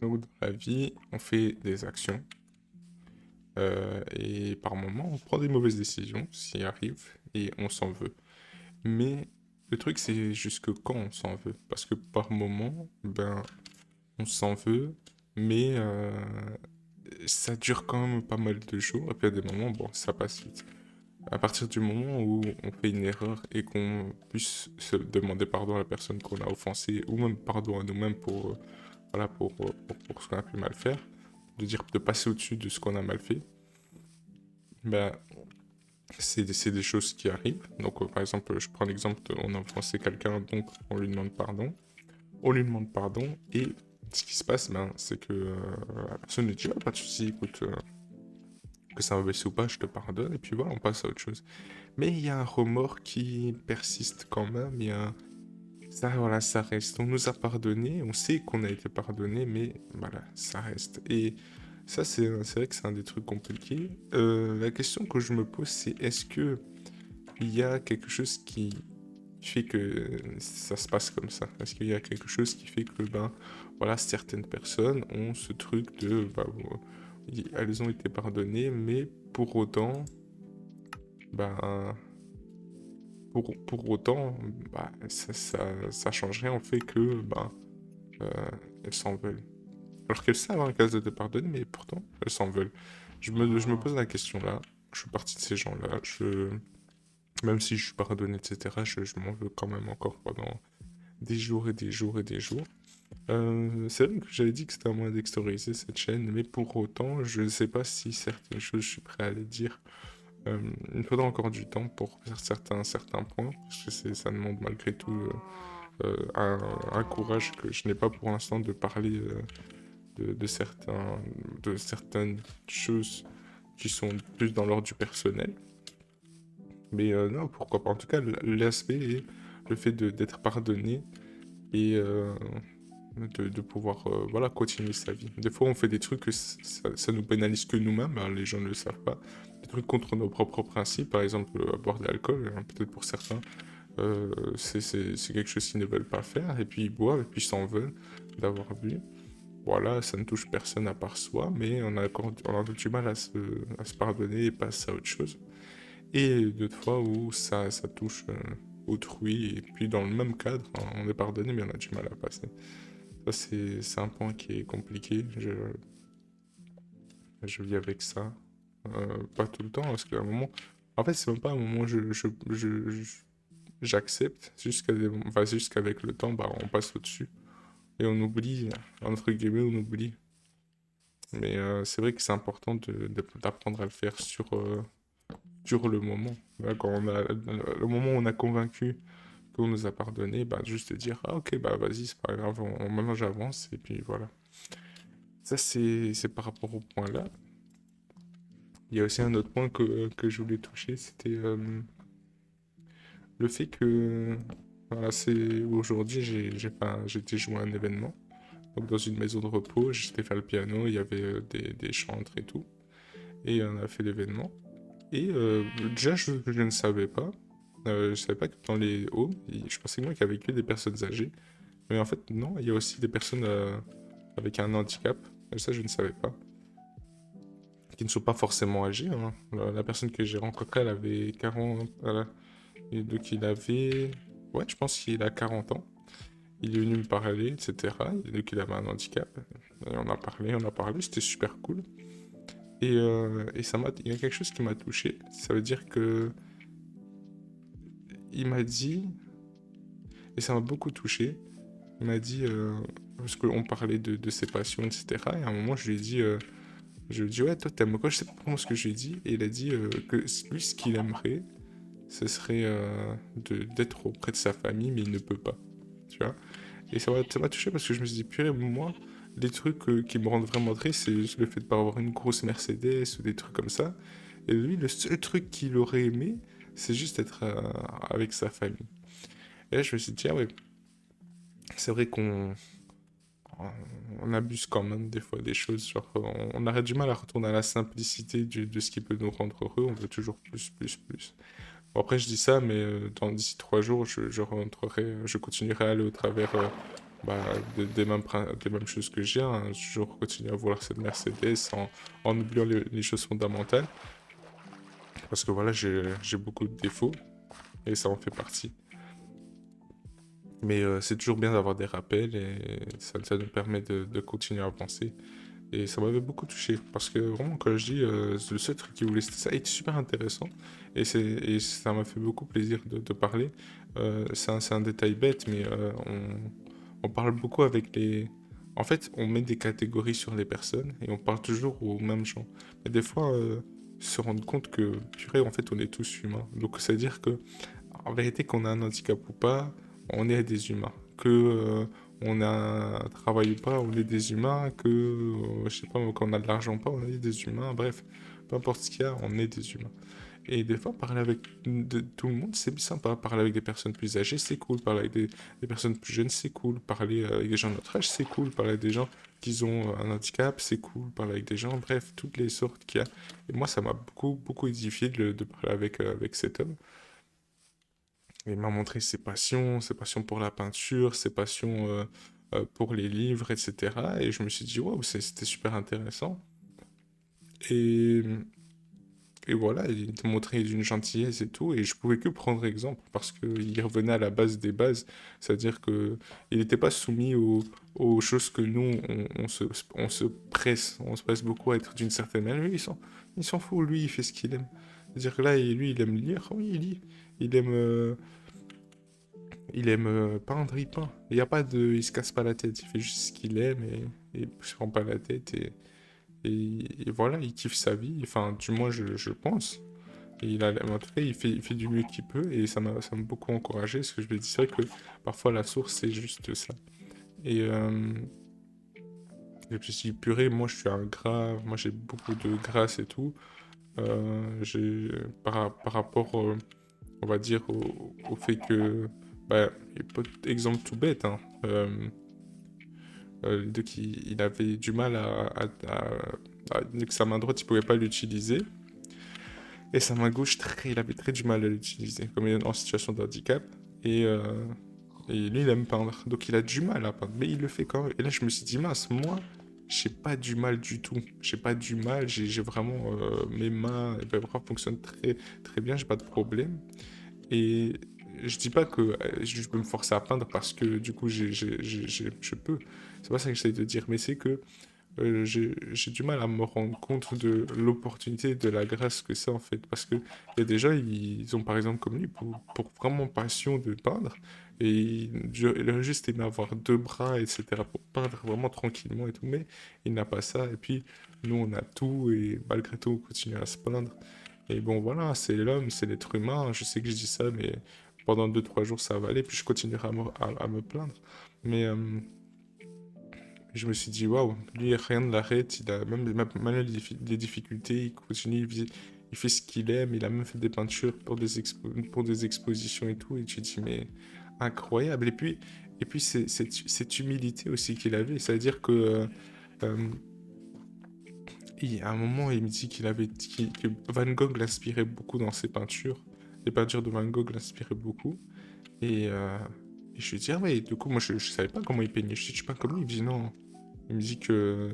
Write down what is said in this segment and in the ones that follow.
Donc, dans la vie, on fait des actions et par moments, on prend des mauvaises décisions, s'y arrive, et on s'en veut. Mais le truc, c'est jusque quand on s'en veut. Parce que par moment, ben, on s'en veut, mais ça dure quand même pas mal de jours. Et puis à des moments, bon, ça passe vite. À partir du moment où on fait une erreur et qu'on puisse se demander pardon à la personne qu'on a offensée, ou même pardon à nous-mêmes pour, voilà, pour ce qu'on a pu mal faire, de dire de passer au-dessus de ce qu'on a mal fait, ben, c'est des choses qui arrivent. Donc, par exemple, je prends l'exemple, on a offensé quelqu'un, donc on lui demande pardon. On lui demande pardon, et ce qui se passe, ben, c'est que la personne lui dit, ouais, pas de souci, écoute, que ça m'a blessé ou pas, je te pardonne, et puis voilà, on passe à autre chose. Mais il y a un remords qui persiste quand même, il y a ça, voilà, ça reste. On nous a pardonné, on sait qu'on a été pardonné, mais voilà, ça reste. Et ça, c'est vrai que c'est un des trucs compliqués. La question que je me pose, c'est est-ce que il y a quelque chose qui fait que ça se passe comme ça? Est-ce qu'il y a quelque chose qui fait que, ben, voilà, certaines personnes ont ce truc de, bah, bon, elles ont été pardonnées, mais pour autant, ben, pour autant, bah, ça change rien au fait que, ben, euh, elles s'en veulent. Alors qu'elles savent hein, qu'elles étaient pardonnées, mais pourtant, elles s'en veulent. Je me pose la question là. Je suis partie de ces gens-là. Même si je suis pardonné, etc., je m'en veux quand même encore pendant des jours et des jours et des jours. C'est vrai que j'avais dit que c'était un moyen d'extérioriser cette chaîne, mais pour autant, je ne sais pas si certaines choses je suis prêt à les dire. Il me faudra encore du temps pour faire certains points, parce que ça demande malgré tout un courage que je n'ai pas pour l'instant de parler de certaines choses qui sont plus dans l'ordre du personnel. Mais non, pourquoi pas. En tout cas, l'aspect est le fait d'être pardonné et de pouvoir voilà, continuer sa vie. Des fois, on fait des trucs que ça nous pénalise que nous-mêmes, hein, les gens ne le savent pas. Des trucs contre nos propres principes, par exemple, boire de l'alcool, hein, peut-être pour certains, c'est quelque chose qu'ils ne veulent pas faire, et puis ils boivent, et puis ils s'en veulent d'avoir bu. Voilà, ça ne touche personne à part soi, mais on a du mal à se pardonner et passer à autre chose. Et d'autres fois où ça touche autrui, et puis dans le même cadre, hein, on est pardonné, mais on a du mal à passer. Ça, c'est un point qui est compliqué. Je vis avec ça. Pas tout le temps, parce qu'à un moment. En fait, c'est même pas un moment où j'accepte, enfin, c'est juste qu'avec le temps, bah, on passe au-dessus. Et on oublie, entre guillemets, on oublie. Mais c'est vrai que c'est important d'apprendre à le faire sur le moment. Là, le moment où on a convaincu qu'on nous a pardonné, bah, juste dire, ah ok, bah vas-y, c'est pas grave, maintenant j'avance, et puis voilà. Ça, c'est par rapport au point là. Il y a aussi un autre point que je voulais toucher, c'était le fait que, voilà, c'est aujourd'hui, j'ai été jouer à un événement. Donc dans une maison de repos, j'étais faire le piano, il y avait des chantres et tout. Et on a fait l'événement. Et déjà, je ne savais pas. Je savais pas que dans les homes, je pensais moi qu'il y avait que des personnes âgées. Mais en fait, non, il y a aussi des personnes avec un handicap. Et ça, je ne savais pas. Qui ne sont pas forcément âgées, hein. La personne que j'ai rencontrée, elle avait 40. Et donc, il avait. Ouais, je pense qu'il a 40 ans. Il est venu me parler, etc. Et donc, il avait un handicap. Et on a parlé, c'était super cool. Et il y a quelque chose qui m'a touché. Ça veut dire que il m'a dit, et ça m'a beaucoup touché, il m'a dit, parce qu'on parlait de ses passions, etc. Et à un moment, je lui ai dit, ouais, toi, t'aimes quoi? Je sais pas comment ce que j'ai dit. Et il a dit que lui, ce qu'il aimerait, ce serait d'être auprès de sa famille, mais il ne peut pas. Tu vois? Et ça m'a touché parce que je me suis dit, purée, moi, les trucs qui me rendent vraiment triste, c'est juste le fait de pas avoir une grosse Mercedes ou des trucs comme ça. Et lui, le seul truc qu'il aurait aimé, c'est juste être avec sa famille. Et là, je me suis dit, ah ouais, c'est vrai on abuse quand même des fois des choses. Genre, on aurait du mal à retourner à la simplicité de ce qui peut nous rendre heureux. On veut toujours plus, plus, plus. Bon, après, je dis ça, mais d'ici 3 jours, je rentrerai, je continuerai à aller au travers des mêmes choses que j'ai, hein. J'ai toujours continué à vouloir cette Mercedes en oubliant les choses fondamentales. Parce que voilà, j'ai beaucoup de défauts et ça en fait partie. Mais c'est toujours bien d'avoir des rappels et ça nous permet de continuer à avancer. Et ça m'avait beaucoup touché parce que vraiment, quand je dis le seul truc qu'il voulait, c'était ça, était super intéressant. Et ça m'a fait beaucoup plaisir de parler. C'est un détail bête, mais on parle beaucoup avec les. En fait, on met des catégories sur les personnes et on parle toujours aux mêmes gens. Mais des fois, se rendre compte que, purée, en fait, on est tous humains. Donc, ça veut dire que, en vérité, qu'on a un handicap ou pas, on est des humains. Que on a un travail ou pas, on est des humains. Que, je sais pas, qu'on a de l'argent ou pas, on est des humains. Bref, peu importe ce qu'il y a, on est des humains. Et des fois, parler avec tout le monde, c'est sympa. Parler avec des personnes plus âgées, c'est cool. Parler avec des personnes plus jeunes, c'est cool. Parler avec des gens de notre âge, c'est cool. Parler avec des gens qui ont un handicap, c'est cool. Parler avec des gens, bref, toutes les sortes qu'il y a. Et moi, ça m'a beaucoup, beaucoup édifié de parler avec cet homme. Il m'a montré ses passions pour la peinture, ses passions pour les livres, etc. Et je me suis dit, wow, c'était super intéressant. Et Et voilà, il te montrait d'une gentillesse et tout, et je pouvais que prendre exemple parce qu'il revenait à la base des bases, c'est-à-dire que il n'était pas soumis aux choses que nous, on se presse beaucoup à être d'une certaine manière. Lui, il s'en fout, lui, il fait ce qu'il aime. C'est-à-dire que là, lui, il aime lire, oui, il lit. Il aime, euh, il aime peindre, il peint. Il se casse pas la tête, il fait juste ce qu'il aime et il se prend pas la tête et voilà, il kiffe sa vie, enfin, du moins, je pense. Et en tout cas, il fait du mieux qu'il peut et ça m'a beaucoup encouragé parce que je me dis, c'est vrai que parfois la source, c'est juste ça. Et, euh, et puis, je me suis dit, purée, moi je suis un gras, moi j'ai beaucoup de grâce et tout. J'ai, par rapport, on va dire, au fait que, bah, exemple tout bête, hein, donc il avait du mal avec sa main droite, il pouvait pas l'utiliser. Et sa main gauche, il avait très du mal à l'utiliser, comme il est en situation de handicap. Et, euh, et lui, il aime peindre. Donc il a du mal à peindre, mais il le fait quand même. Et là, je me suis dit, mince, moi, j'ai pas du mal du tout. J'ai pas du mal, j'ai vraiment mes mains, et ben, vraiment, fonctionnent très, très bien, j'ai pas de problème. Et je dis pas que je peux me forcer à peindre parce que du coup, je peux. C'est pas ça que j'essaie de dire, mais c'est que j'ai du mal à me rendre compte de l'opportunité, de la grâce que c'est en fait. Parce que il y a des gens, ils ont par exemple comme lui, pour vraiment passion de peindre, et il aurait juste aimé avoir deux bras, etc., pour peindre vraiment tranquillement et tout, mais il n'a pas ça. Et puis nous, on a tout, et malgré tout, on continue à se plaindre. Et bon, voilà, c'est l'homme, c'est l'être humain. Je sais que je dis ça, mais pendant 2 3 jours, ça va aller, puis je continuerai à me plaindre. Mais. Je me suis dit, waouh, lui, rien ne l'arrête. Il a malgré les difficultés, il continue, il fait ce qu'il aime. Il a même fait des peintures pour des expositions et tout. Et tu te dis, mais incroyable. Et puis cette humilité aussi qu'il avait. C'est-à-dire que, euh, à un moment, il me dit que Van Gogh l'inspirait beaucoup dans ses peintures. Les peintures de Van Gogh l'inspiraient beaucoup. Et, euh, et je lui dis, ah ouais, du coup, moi, je savais pas comment il peignait. Je dis, tu peins comme lui? Il me dit, non. Il me dit que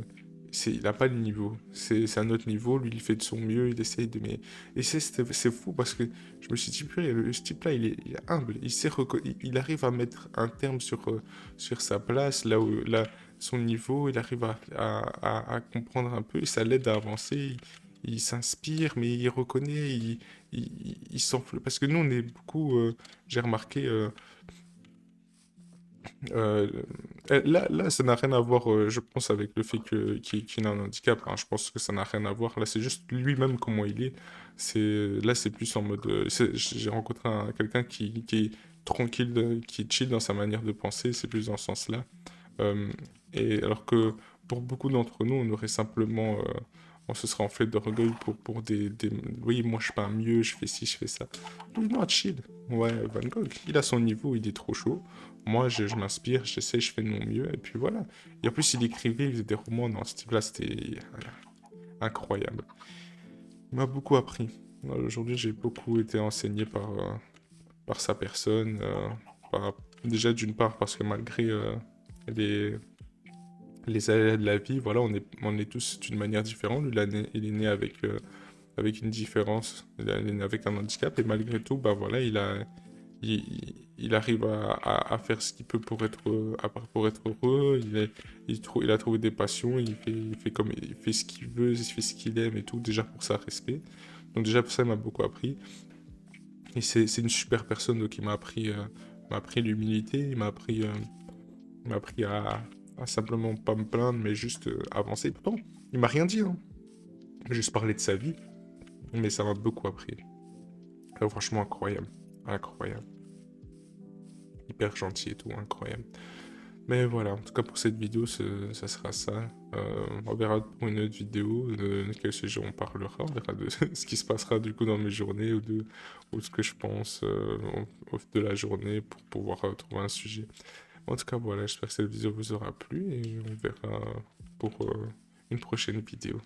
il a pas le niveau. C'est un autre niveau. Lui, il fait de son mieux. Il essaye de. Mais et c'est fou parce que je me suis dit, purée, ce type-là, il est humble. Il arrive à mettre un terme sur sa place, là, son niveau. Il arrive à comprendre un peu et ça l'aide à avancer. Il s'inspire, mais il reconnaît. Il s'enfle. Parce que nous, on est beaucoup. J'ai remarqué. Euh, là, ça n'a rien à voir, je pense, avec le fait qu'il a un handicap, hein. Je pense que ça n'a rien à voir. Là, c'est juste lui-même comment il est. Là, c'est plus en mode. J'ai rencontré quelqu'un qui est tranquille, qui est chill dans sa manière de penser. C'est plus dans ce sens-là. Euh, et alors que pour beaucoup d'entre nous, on aurait simplement, on se serait enflé d'orgueil pour oui, moi je peins mieux, je fais ci, je fais ça. Lui, non, chill. Ouais, Van Gogh, il a son niveau, il est trop chaud. Moi, je m'inspire, j'essaie, je fais de mon mieux, et puis voilà. Et en plus, il écrivait, il faisait des romans dans ce type-là, c'était incroyable. Il m'a beaucoup appris. Aujourd'hui, j'ai beaucoup été enseigné par sa personne. Déjà, d'une part, parce que malgré les aléas de la vie, voilà, on est tous d'une manière différente. Lui, il est né avec une différence, il est né avec un handicap, et malgré tout, bah voilà, il arrive à faire ce qu'il peut pour être, pour être heureux. Il a trouvé des passions, il fait ce qu'il veut, il fait ce qu'il aime et tout, déjà pour ça, respect. Donc déjà pour ça, il m'a beaucoup appris. Et c'est une super personne, donc il m'a appris l'humilité, il m'a appris à simplement pas me plaindre, mais juste avancer. Pourtant, il m'a rien dit, hein. Juste parler de sa vie, mais ça m'a beaucoup appris. Franchement, incroyable. Incroyable. Hyper gentil et tout, incroyable. Mais voilà, en tout cas pour cette vidéo, ça sera ça. On verra pour une autre vidéo de quel sujet on parlera. On verra de ce qui se passera du coup dans mes journées ou ce que je pense de la journée pour pouvoir trouver un sujet. En tout cas, voilà, j'espère que cette vidéo vous aura plu et on verra pour une prochaine vidéo.